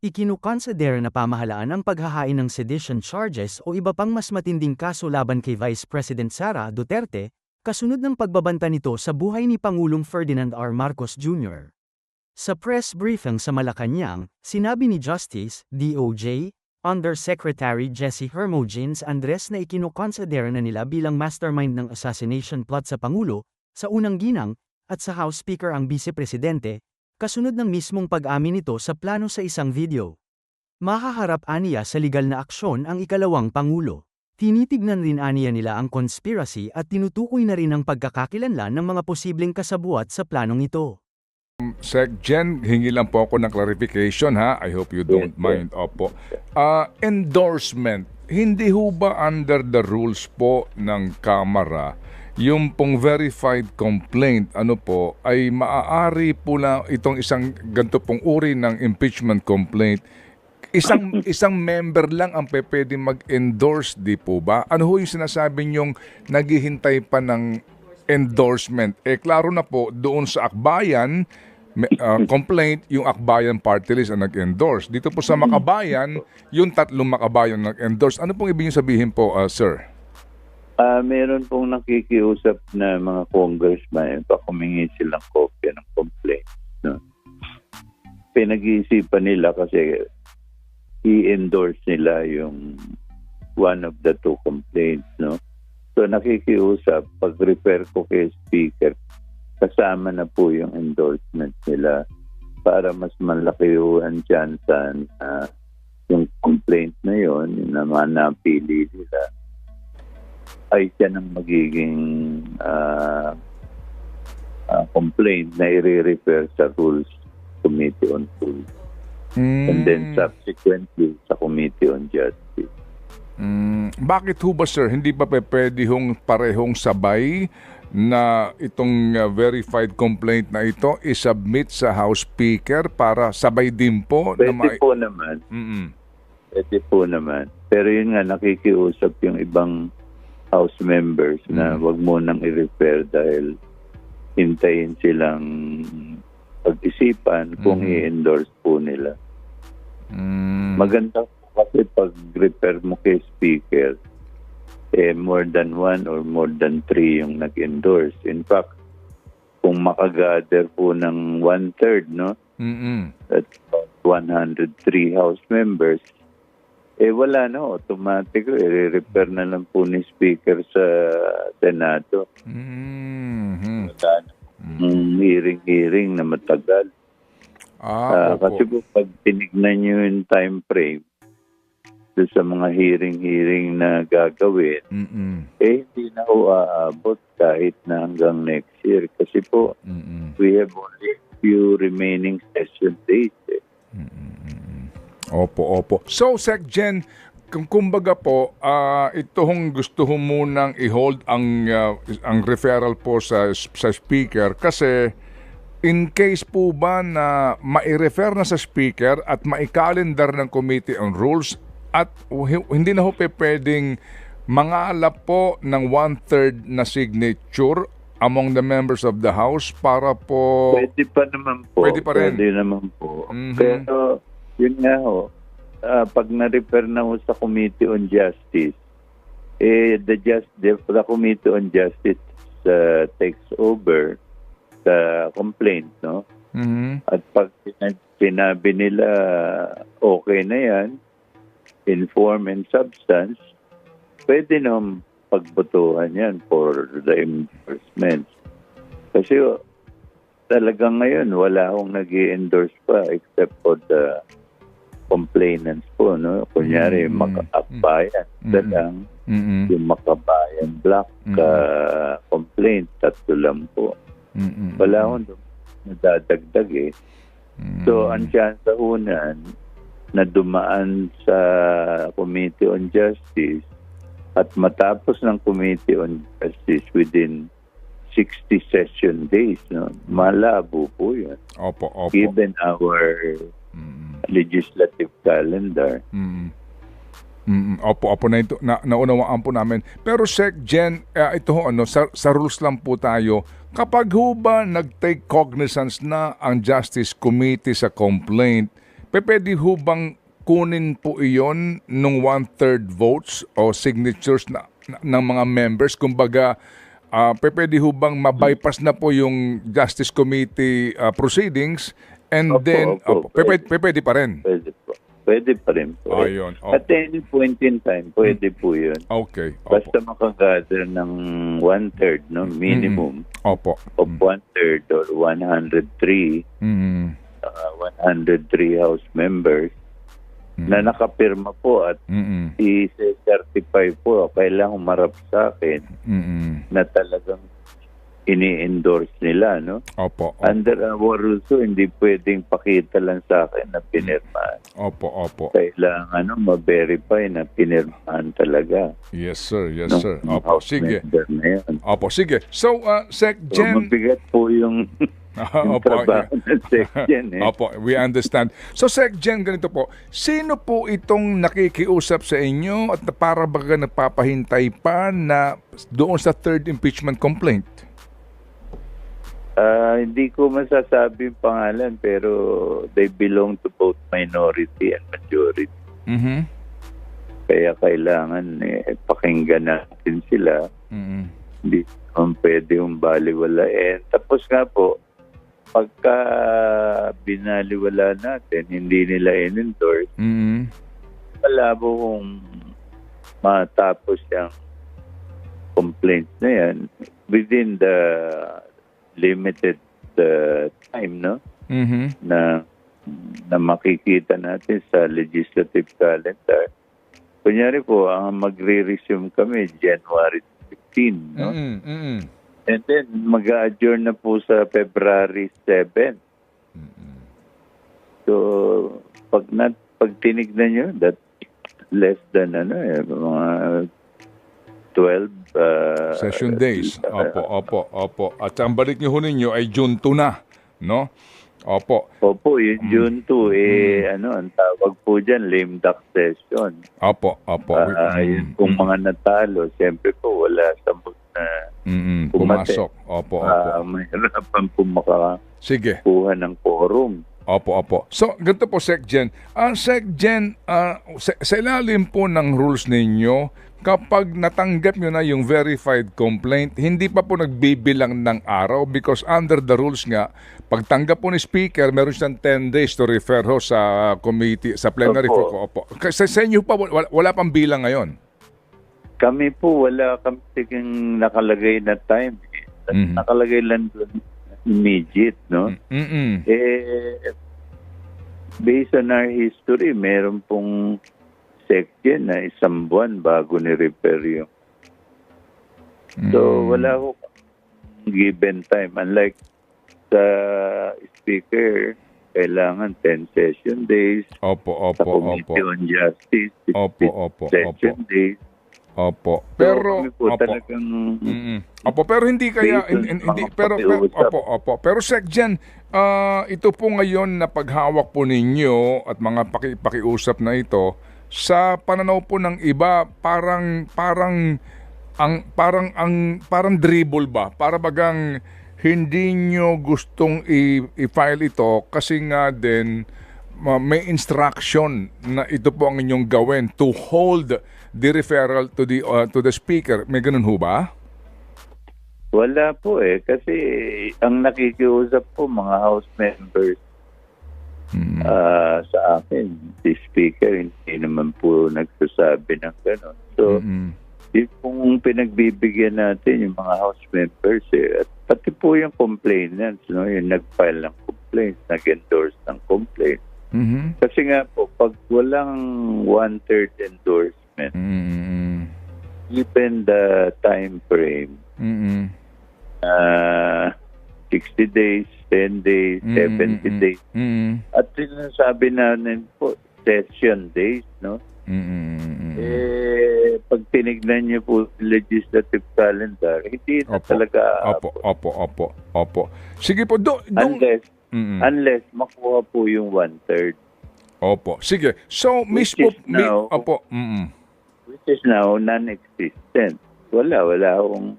Ikinukonsider na pamahalaan ang paghahain ng sedition charges o iba pang mas matinding kaso laban kay Vice President Sara Duterte, kasunod ng pagbabanta nito sa buhay ni Pangulong Ferdinand R. Marcos Jr. Sa press briefing sa Malacanang, sinabi ni Justice, DOJ, Undersecretary Jesse Hermogenes Andres na ikinukonsider na nila bilang mastermind ng assassination plot sa Pangulo, sa unang ginang, at sa House Speaker ang Vice Presidente, kasunod ng mismong pag-amin nito sa plano sa isang video. Mahaharap aniya sa legal na aksyon ang ikalawang Pangulo. Tinitignan rin aniya nila ang conspiracy at tinutukoy na rin ang pagkakakilanlan ng mga posibleng kasabuat sa planong ito. Sec Jen, hingi lang po ako ng clarification ha. I hope you don't mind. Opo. Endorsement, hindi ho ba under the rules po ng Kamara yung pong verified complaint ay maaari po lang itong isang ganito pong uri ng impeachment complaint, isang member lang ang pwedeng mag-endorse, di po ba? Ano ho yung sinasabi niyong naghihintay pa ng endorsement? Klaro na po doon sa Akbayan complaint, yung Akbayan party list ang nag-endorse. Dito po sa Makabayan, yung tatlong Makabayan nag-endorse. Ano pong ibig sabihin po, sir? Meron pong nakikiusap na mga congressman pa humingi silang kopya ng complaint. No? Pinag-iisipan nila kasi i-endorse nila yung one of the two complaints. No? So nakikiusap, pag-refer ko kay Speaker, kasama na po yung endorsement nila para mas malaki ang chance na yung complaint na yun, yung naman napili nila, ay siya ng magiging complaint na i-refer sa Rules Committee on Rules. And then subsequently sa Committee on Justice. Bakit ho ba, sir? Hindi ba pwede hong parehong sabay na itong verified complaint na ito i-submit sa House Speaker para sabay din po? Pwede po naman. Pwede po naman. Pero yun nga, nakikiusap yung ibang House members na wag mo nang i-refer dahil hintayin silang pag-isipan kung i-endorse po nila. Maganda kasi pag-refer mo kay Speaker, more than one or more than three yung nag-endorse. In fact, kung makagather po ng 1/3, no? That's about 103 House members, wala na, automatic, i-refer na lang po ni Speaker sa Senado. Wala na. Hearing na matagal. Kasi po pag tinignan nyo yung time frame doon sa mga hearing na gagawin, hindi na ho aabot kahit na hanggang next year. Kasi po, we have only few remaining session days. Opo. So, Sec Jen, kumbaga po, ito hong gusto ho munang i-hold ang referral po sa Speaker kasi in case po ba na mai-refer na sa Speaker at mai-calendar ng Committee on Rules at hindi na ho pwedeng mangalap po ng 1/3 na signature among the members of the House para po... Pwede pa naman po. Pwede pa rin. Pwede naman po. Pero yun nga pag na-refer na sa Committee on Justice, the Committee on Justice takes over the complaint, no? At pag sinabi nila okay na yan, in form and substance, pwede nang pagbotohan yan for the endorsements. Kasi talagang ngayon, wala akong nag-i-endorse pa except for the complainants po, no? Kunyari, Makabayan. Lang, yung Makabayan Black complaint, tatlo lang po. Wala akong nadadagdag So, ang chance sa unan na dumaan sa Committee on Justice at matapos ng Committee on Justice within 60 session days, no? Malabo po yun. Opo. Given our legislative calendar. Opo na ito, naunawaan po namin. Pero Sec Jen, ito sa rules lang po tayo. Kapag ho ba nag-take cognizance na ang Justice Committee sa complaint, pwede ho bang kunin po iyon nung 1/3 votes o signatures ng mga members? Kumbaga, pwede ho bang ma-bypass na po yung Justice Committee proceedings and then, pwede pa rin? Pwede po. Pwede pa rin po. Ayun. At any point in time, pwede po yun. Okay. Opo. Basta makagather ng 1/3, no, minimum Opo. of 1/3 or 103, 103 House members na nakapirma po at i-certify po, kailangan humarap sa akin na talagang ini-endorse nila, no? Opo. Under our rules, hindi pwedeng pakita lang sa akin na pinirmahan. Opo. Kailangan ma-verify na pinirmahan talaga. Yes, sir. Yes, ng sir. Opo, House sige. member na yun. Opo, sige. So, Sec So, Gen... mabigat po yung trabaho ng Sec Gen. Opo, we understand. So, Sec Gen, ganito po. Sino po itong nakikiusap sa inyo at para baga nagpapahintay pa na doon sa third impeachment complaint? Hindi ko masasabi yung pangalan pero they belong to both minority and majority. Kaya kailangan pakinggan natin sila. Hindi naman pwede yung baliwalain. Tapos nga po, pagka binaliwala natin, hindi nila in-endorse, malabo kung matapos yung complaints na yan within the limited time, no? Na makikita natin sa legislative calendar. Kunyari po, ang magre-resume kami January 15, no? And then mag-adjourn na po sa February 7. So, pag tinignan nyo, that's less than mga 12 session days. Opo. At ang balik niyo ho ninyo ay June 2 na, no? Opo. Opo, yung June 2, ang tawag po dyan, lame duck session. Opo. Kung mga natalo, siyempre po, wala sa mood na pumasok. Opo. Mahirapan po makakuha ng quorum. Opo. So, ganito po, Sec Gen. Sec Gen, sa ilalim po ng rules ninyo, kapag natanggap nyo na yung verified complaint, hindi pa po nagbibilang ng araw because under the rules nga, pagtanggap po ni Speaker, meron siyang 10 days to refer ho sa committee, sa plenary. Opo. Sa inyo pa, wala pang bilang ngayon? Kami po, wala kami nakalagay na time. Nakalagay lang doon immediate, no? Based on our history, meron pong section na 1 buwan bago ni-repair yung. So, wala ko given time. Unlike sa speaker, kailangan 10 session days. Opo. Sa Committee on Justice, 16 session days. Opo. Pero, So, talagang... pero hindi kaya pero Sec Gen, ito po ngayon na paghawak po ninyo at mga pakiusap na ito, sa pananaw po ng iba, parang dribble ba? Para bagang hindi nyo gustong i-file ito kasi nga din may instruction na ito po ang inyong gawin to hold the referral to the speaker. May ganun ho ba? Wala po kasi ang nakikiusap po mga House members sa akin, si Speaker, hindi naman po nagsasabi ng gano'n. So, yung pong pinagbibigyan natin yung mga House members, at pati po yung complainants, no, yung nag-file ng complaint, nag-endorse ng complaint. Kasi nga po, pag walang 1/3 endorsement, given the time frame, 60 days, 10 days, 70 days. At sinasabi natin po, session days, no? Pag tinignan niyo po legislative calendar, hindi na talaga... Opo. Sige po, unless makuha po yung 1/3. Opo. Sige. So, Which is now non-existent. Wala akong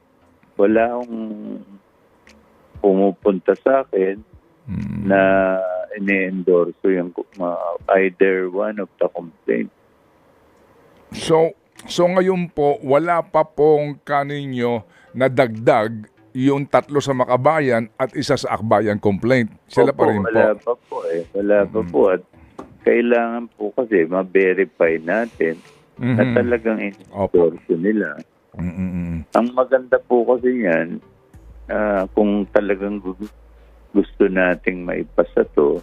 pumupunta sa akin na ini-endorso yung either one of the complaints. So ngayon po, wala pa pong kaninyo na dagdag yung 3 sa Makabayan at 1 sa Akbayan complaint. Sila pa rin po. Wala pa po eh. Wala pa po. At kailangan po kasi ma-verify natin na talagang in-endorso nila. Ang maganda po kasi yan, kung talagang gusto nating maipasa to,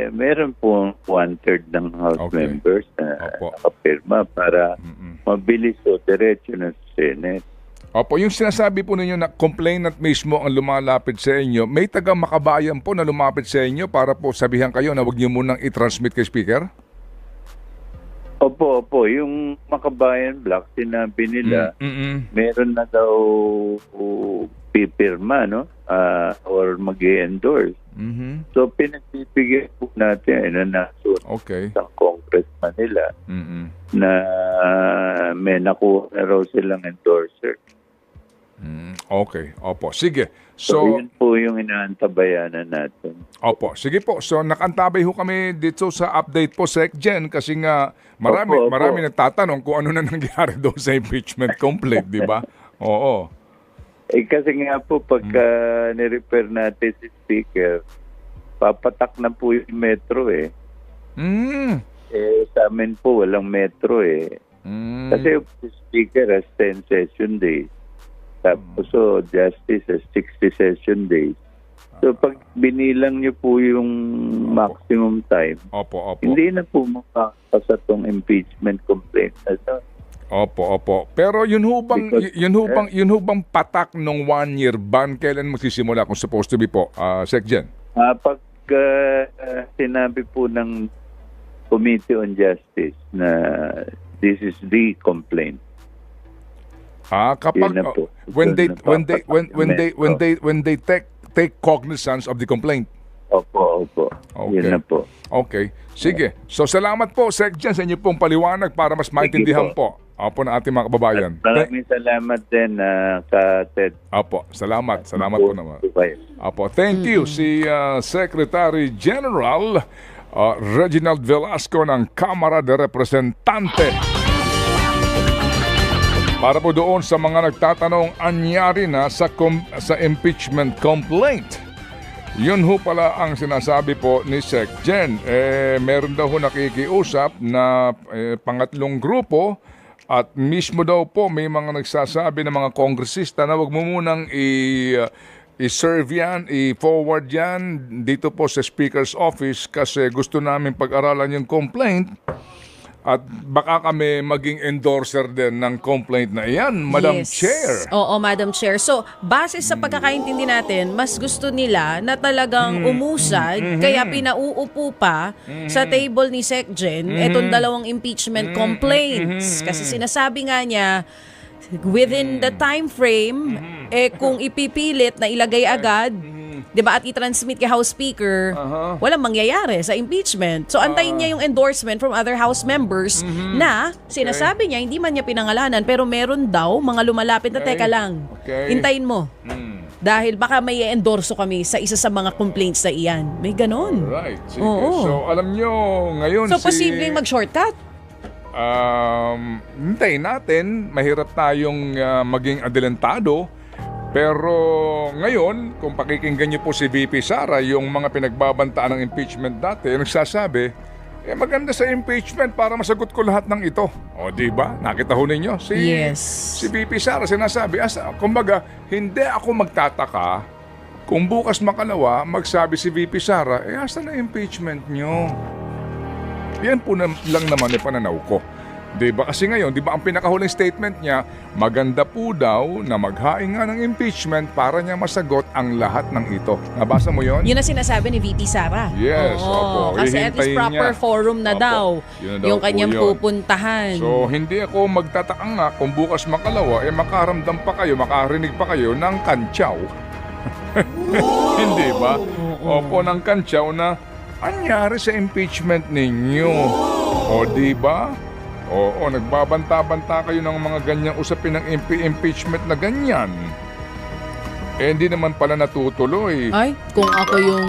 meron po 1/3 ng House members na nakapirma para mabilis o diretso na sa Senate. Opo, yung sinasabi po ninyo na complainant mismo ang lumalapit sa inyo, may taga-Makabayan po na lumapit sa inyo para po sabihan kayo na huwag niyo munang i-transmit kay Speaker? Opo. Yung Makabayan Block, sinabi nila, meron na daw pipirma, no? Or mag-endorse. So, pinagbibigyan po natin na sa congressman nila na may nakuha na raw silang endorser. Okay, opo. Sige. So, yun po yung inaantabayanan natin. Opo, sige po. So, nakantabay ho kami dito sa update po, Sec Jen, kasi nga marami nagtatanong kung ano na nangyari doon sa impeachment complaint, di ba? Oo. Kasi nga po, pagka nirepair natin si Speaker, papatak na po yung metro eh. Sa amin po, walang metro eh. Kasi si Speaker has 10 session days. Tapos Justice has 60 session days. So pag binilang niyo po yung maximum time, hindi na po makakasa tong impeachment complaint. Opo. Pero yun hubang patak ng 1-year ban, kailan magsisimula kung supposed to be po, Sec Jen? Pag sinabi po ng Committee on Justice na this is the complaint. Kapag when they take cognizance of the complaint. Opo. Okay. Yun na po. Okay. Sige. So salamat po, Sec Jen, sa inyo pong paliwanag para mas maintindihan po ng ating mga kababayan. Maraming salamat din ka Ted. Opo. Salamat po naman. Opo. Thank you si Secretary General Reginald Velasco ng Kamara de Representante. Para po doon sa mga nagtatanong, anyari na sa impeachment complaint. Yun ho pala ang sinasabi po ni Sec Jen. Meron daw ho nakikiusap na pangatlong grupo at mismo daw po may mga nagsasabi ng mga kongresista na wag mo munang i-serve yan, i-forward yan dito po sa Speaker's Office kasi gusto namin pag-aralan yung complaint. At baka kami maging endorser din ng complaint na iyan, Madam Chair. Oo, Madam Chair. So, base sa pagkakaintindi natin, mas gusto nila na talagang umusad, kaya pinauupo pa sa table ni Sec Jen itong dalawang impeachment complaints. Kasi sinasabi nga niya, within the time frame, kung ipipilit na ilagay agad, 'di ba, at i-transmit kay House Speaker, walang mangyayari sa impeachment. So antayin niya yung endorsement from other House members na sinasabi niya hindi man niya pinangalanan pero meron daw mga lumalapit na teka lang. Hintayin mo. Dahil baka may endorso kami sa isa sa mga complaints na iyan. May ganon. Right. Sige. So alam nyo ngayon posibleng mag-shortcut. Hintayin natin, mahirap tayong maging adelantado. Pero ngayon, kung pakikinggan niyo po si VP Sara, yung mga pinagbabantaan ng impeachment dati, nagsasabi, maganda sa impeachment para masagot ko lahat ng ito. O di ba? Nakita ho ninyo? Si VP Sara sinasabi, kumbaga, hindi ako magtataka kung bukas makalawa, magsabi si VP Sara, asa na impeachment nyo? Yan po lang naman pananaw ko. Diba? Kasi ngayon, diba ang pinakahuling statement niya, maganda po daw na maghain nga ng impeachment para niya masagot ang lahat ng ito. Nabasa mo yon? Yun ang sinasabi ni VP Sara. Yes, opo. Kasi at least proper forum na daw yung kanyang pupuntahan. So, hindi ako magtataka nga kung bukas makalawa, makaramdam pa kayo, makarinig pa kayo ng kantsaw. Hindi ba? Opo, ng kantsaw na anyari sa impeachment ninyo. O, diba? Oo, nagbabanta-banta kayo ng mga ganyang usapin ng impeachment na ganyan. hindi naman pala natutuloy. Ay, kung ako yung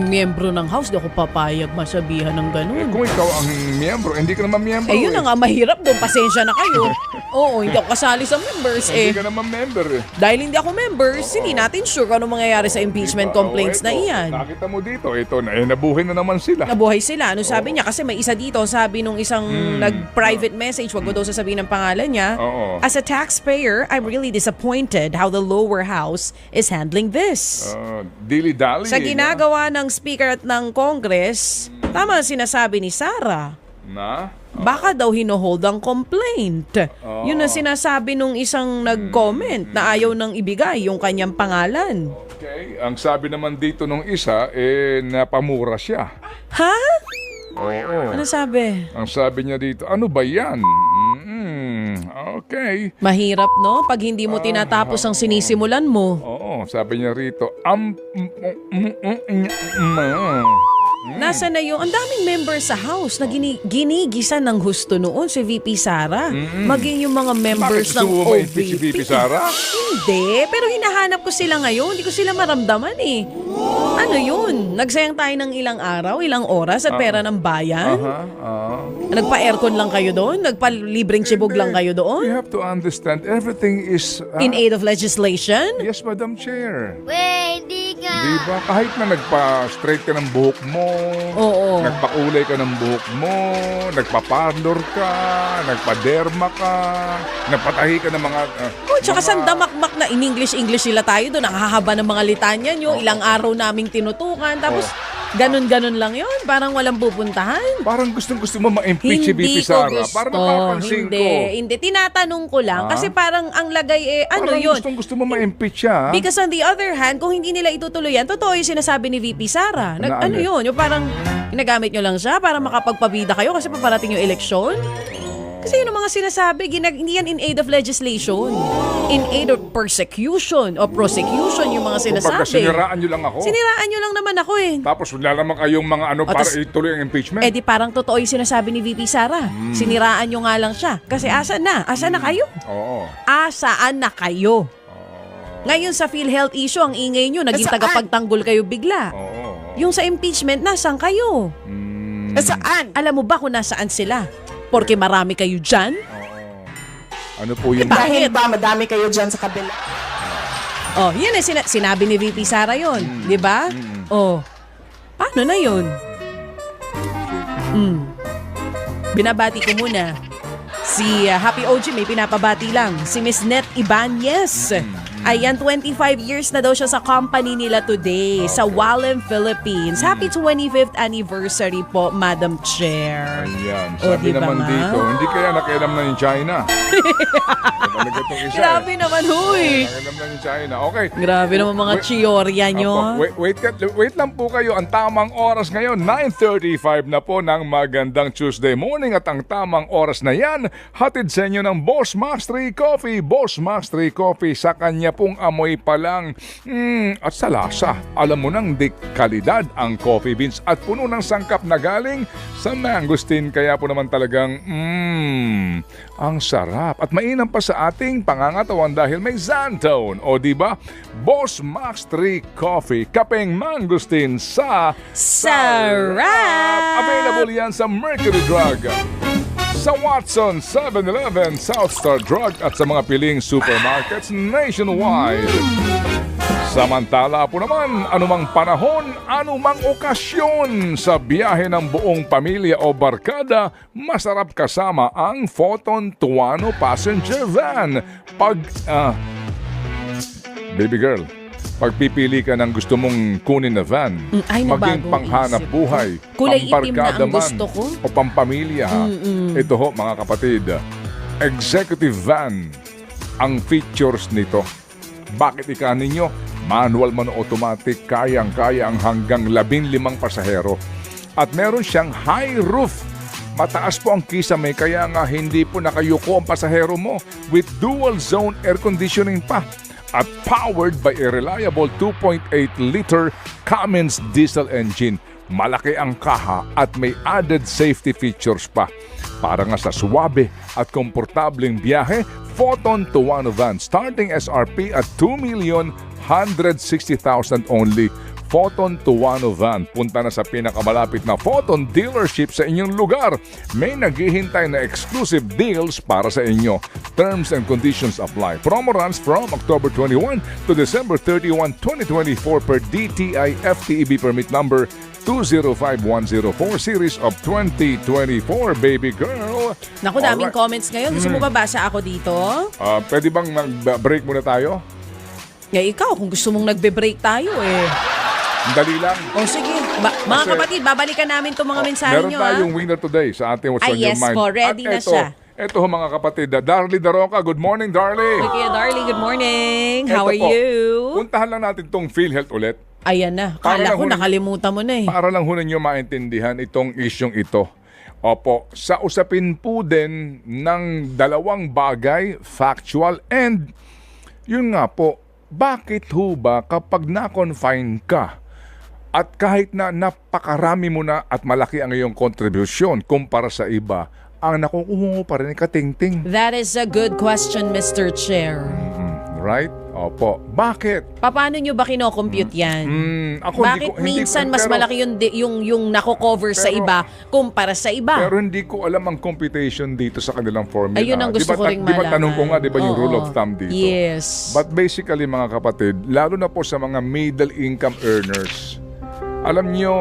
miyembro ng house, di ako papayag masabihan ng ganun. Kung ikaw ang miyembro, hindi ka naman miyembro. Eh, yun na nga, mahirap doon. Pasensya na kayo. Oo, hindi ako kasali sa members Hindi eh. ka naman member eh. Dahil hindi ako members, hindi natin sure kung ano mangyayari sa impeachment complaints na iyan. Nakita mo dito, ito na, nabuhay na naman sila. Nabuhay sila. Ano sabi niya? Kasi may isa dito, sabi nung isang nag-private message, wag mo daw sasabihin ng pangalan niya. Oo. As a taxpayer, I'm really disappointed how the lower house is handling this. Dili-dali. Sa ginagawa ng Speaker at ng Congress, tama ang sinasabi ni Sara. Na? Baka daw hinohold ang complaint. Yun ang sinasabi nung isang nag-comment na ayaw nang ibigay yung kanyang pangalan. Okay. Ang sabi naman dito nung isa, napamura siya. Ha? Oo. Ano sabi? Ang sabi niya dito, ano ba yan? Okay. Mahirap, no? Pag hindi mo tinatapos ang sinisimulan mo. Oo, sabi niya rito, Nasa na yung, ang daming members sa house na ginigisan ng husto noon si VP Sara. Maging yung mga members Bakit ng gusto mo ma-impeach si VP Sara? Hindi, pero hinahanap ko sila ngayon. Hindi ko sila maramdaman eh. Ano yun? Nagsayang tayo ng ilang araw, ilang oras at pera ng bayan? Nagpa-aircon lang kayo doon? Nagpa-libreng chibog lang kayo We doon? have to understand, everything is... In aid of legislation? Yes, Madam Chair. Pwede nga. Diba? Kahit na nagpa-straight ka ng buhok mo, Oo. nagpakulay ka ng buhok mo, nagpa-parlor ka, nagpa-derma ka, nagpatahi ka ng mga... Oh, tsaka sandamakmak na in English sila tayo doon. Ang hahaba ng mga litanya nyo. Ilang araw naming tinutukan. Tapos, ganun-ganun lang yon. Parang walang pupuntahan. Parang gustong-gusto mo ma-impeach si VP ko Sara. gusto. Parang napapansin ko. Hindi. Tinatanong ko lang. Kasi parang ang lagay ano Parang yun? gustong-gusto mo ma-impeach siya. Because on the other hand, kung hindi nila itutuloy yan, totoo yung sinasabi ni VP Sara. Na Ano ano? yun? Yung parang ginagamit nyo lang siya para makapagpabida kayo kasi paparating yung eleksyon. Kasi yun ang mga sinasabi, hindi yan in aid of legislation. In aid of persecution o prosecution yung mga Kumbaga, sinasabi. siniraan nyo lang ako. Siniraan nyo lang naman ako eh. Tapos wala naman kayong mga ano para tas- ituloy ang impeachment. Eh di parang totoo yung sinasabi ni VP Sara. Siniraan nyo nga lang siya. Kasi asa na? Asa na kayo? Oo. Asaan na kayo? Ngayon sa PhilHealth issue, ang ingay nyo, naging Nasaan? tagapagtanggol kayo bigla. Oo. Yung sa impeachment, nasaan kayo? Saan? Alam mo ba kung nasaan sila? Porque marami kayo dyan? Ano po yung... Dahil ba madami kayo dyan sa kabila? Oh, yan eh, sinabi ni VP Sara yun. Di ba? Oh, paano na yun? Binabati ko muna. Si Happy OG may pinapabati lang. Si Miss Net Ibanez. Ayan, 25 years na daw siya sa company nila today sa Walem Philippines. Happy 25th anniversary po, Madam Chair. Ayan. O, Sabi diba naman nga? dito, hindi kaya nakialam na yung China. Talaga itong isa. Grabe naman, huy. Nakialam na yung China. Okay. Grabe naman mga chiorya nyo. Wait lang po kayo. Ang tamang oras ngayon, 9:35 na po ng magandang Tuesday morning. At ang tamang oras na yan, hatid sa inyo ng Boss Mastery Coffee. Boss Mastery Coffee, sa kanya pong amoy pa lang. At sa lasa, alam mo nang di kalidad ang coffee beans at puno ng sangkap na galing sa mangosteen. Kaya po naman talagang, ang sarap. At mainam pa sa ating pangangatawan dahil may xantone. O diba? Boss Max 3 Coffee, kapeng mangosteen sa Sarap! Available yan sa Mercury Drug, sa Watson, 7-Eleven, Southstar Drug at sa mga piling supermarkets nationwide. Samantala po naman, anumang panahon, anumang okasyon sa biyahe ng buong pamilya o barkada, masarap kasama ang Photon Tuano Passenger Van. Baby girl, pagpipili ka ng gusto mong kunin na van, Ay, maging nabagong panghanap isip. buhay, Kulay itim na pambarkada ang gusto ko. o pampamilya, ito ho mga kapatid, executive van ang features nito. Bakit ika ninyo? Manual man o automatic, kayang-kaya ang hanggang 15 pasahero. At meron siyang high roof. Mataas po ang kisame kaya nga hindi po nakayuko ang pasahero mo with dual zone air conditioning pa. At powered by a reliable 2.8-liter Cummins diesel engine. Malaki ang kaha at may added safety features pa. Para nga sa suwabe at komportableng biyahe, Photon Tuano van starting SRP at 2,160,000 only. Photon Tuano van. Punta na sa pinakamalapit na Photon dealership sa inyong lugar. May naghihintay na exclusive deals para sa inyo. Terms and conditions apply. Promo runs from October 21 to December 31, 2024 per DTI FTEB permit number 205104 series of 2024, baby girl. Naku, daming Alright. comments ngayon. Gusto mo babasa ako dito? Pwede bang mag-break muna tayo? Ikaw, kung gusto mong nagbe-break tayo Dali lang. O sige, mga Kasi- kapatid, babalikan namin itong mga mensahe Meron nyo tayong winner today sa ating What's on Your yes Mind. po, ready At na siya. Ito mga kapatid, Darly Daroca. Good morning, Darly. Kuya Darlie, good morning. How Ito are po, you? Puntahan lang natin tong PhilHealth ulit. Ayan na. Para Kala lang ko huling- nakalimutan mo na Para lang ho ninyo maintindihan itong isyong ito. Opo, sa usapin po din ng dalawang bagay, factual and yun nga po, bakit ho ba kapag na-confine ka at kahit na napakarami mo na at malaki ang iyong kontribusyon kumpara sa iba, ang nakukuha mo pa rin ay katingting. That is a good question, Mr. Chair. Right? Opo. Bakit? Paano nyo ba kinocompute yan? Ako Bakit minsan mas malaki yung nako-cover sa pero- iba kumpara sa iba? Pero hindi ko alam ang computation dito sa kanilang formula. Ayun ang gusto ko ring Di ba malaman. tanong ko nga, di ba yung Oo. rule of thumb dito? Yes. But basically mga kapatid, lalo na po sa mga middle income earners, alam nyo,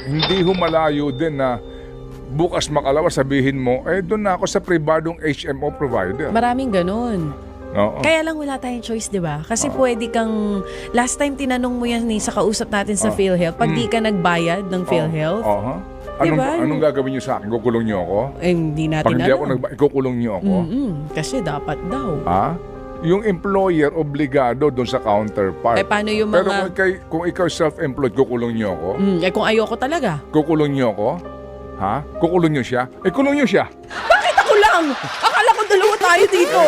hindi humalayo din na bukas makalawa sabihin mo, doon na ako sa pribadong HMO provider. Maraming ganun. Oo. Kaya lang wala tayong choice, di ba? Kasi pwede kang, last time tinanong mo yan sa kausap natin sa PhilHealth, pag di ka nagbayad ng PhilHealth, Aha. Anong, Diba? anong gagawin nyo sa akin? Kukulong nyo ako? hindi natin Pag hindi ako alam. ikukulong nyo ako? Kasi dapat daw. Ha? Yung employer obligado doon sa counterpart. Paano yung Pero mga... kung ikaw self-employed, kukulong nyo ako? kung ayoko talaga. Kukulong nyo ako? Ha? Kukulong nyo siya? Kulong nyo siya. Bakit ako lang? Akala ko dalawa tayo dito.